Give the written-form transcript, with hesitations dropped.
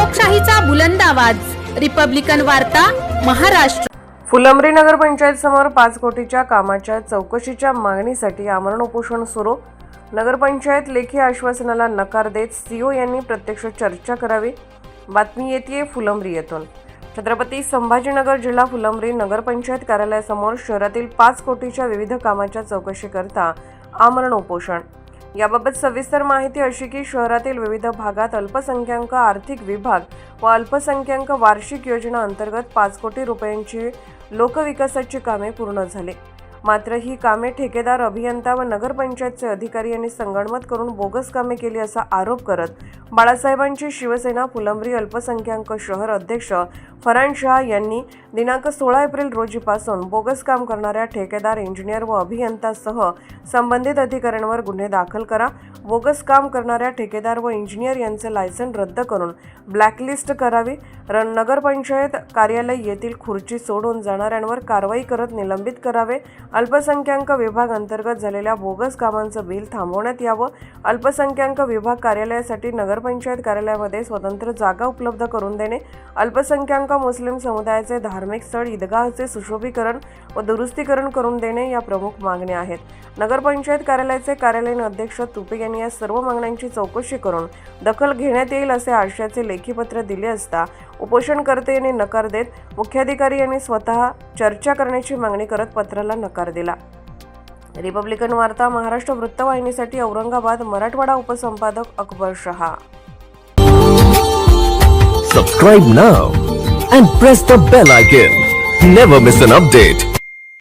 लोकशाहीचा बुलंद आवाज, रिपब्लिकन वार्ता, महाराष्ट्र। फुलंब्री नगरपंचायत समोर 5 कोटीच्या कामाच्या चौकशीच्या मागणीसाठी आमरण उपोषण सुरू। नगरपंचायत लेखी आश्वासनाला नकार देत सीओ यांनी प्रत्यक्ष चर्चा करावी। बातमी येते फुलंब्री येथून। छत्रपती संभाजीनगर जिल्हा फुलंब्री नगरपंचायत कार्यालयासमोर शहरातील 5 कोटीच्या विविध कामाच्या चौकशीकरता आमरण उपोषण। याबाबत सविस्तर माहिती अशी की शहरातील विविध भागात अल्पसंख्याक आर्थिक विभाग व अल्पसंख्याक वार्षिक योजना अंतर्गत 5 कोटी रुपयांची लोकविकासाची कामे पूर्ण झाली। मात्र ही कामे ठेकेदार, अभियंता व नगरपंचायतचे अधिकारी यांनी संगनमत करून बोगस कामे केली असा आरोप करत बाळासाहेबांची शिवसेना फुलंब्री अल्पसंख्याक शहर अध्यक्ष फरहान शाह यांनी दिनांक 16 एप्रिल रोजीपासून बोगस काम करणाऱ्या ठेकेदार, इंजिनियर व अभियंतासह संबंधित अधिकाऱ्यांवर गुन्हे दाखल करा। बोगस काम करणाऱ्या ठेकेदार व इंजिनियर यांचे लायसन रद्द करून ब्लॅकलिस्ट करावी। नगरपंचायत कार्यालय येथील खुर्ची सोडून जाणाऱ्यांवर कारवाई करत निलंबित करावे। अल्पसंख्याक विभाग अंतर्गत झालेल्या बोगस कामांचं बिल थांबवण्यात यावं। अल्पसंख्याक विभाग कार्यालयासाठी नगरपंचायत कार्यालयामध्ये स्वतंत्र जागा उपलब्ध करून देणे। अल्पसंख्याक मुस्लिम समुदायाचे धार्मिक स्थळ ईदगाहचे सुशोभीकरण व दुरुस्तीकरण करून देणे या प्रमुख मागण्या आहेत। नगरपंचायत कार्यालयाचे कार्यालयीन अध्यक्ष तुपे यांनी या सर्व मागण्यांची चौकशी करून दखल घेण्यात येईल असे आशयाचे लेखी पत्र दिले असता उपोषणकर्त्यांनी नकार देत मुख्याधिकारी यांनी स्वतः चर्चा करण्याची मागणी करत पत्राला नकार दिला। रिपब्लिकन वार्ता Maharashtra वृत्तवाहिनीसाठी Aurangabad Marathwada उपसंपादक Akbar Shah. Subscribe now and press the bell icon. Never miss an update.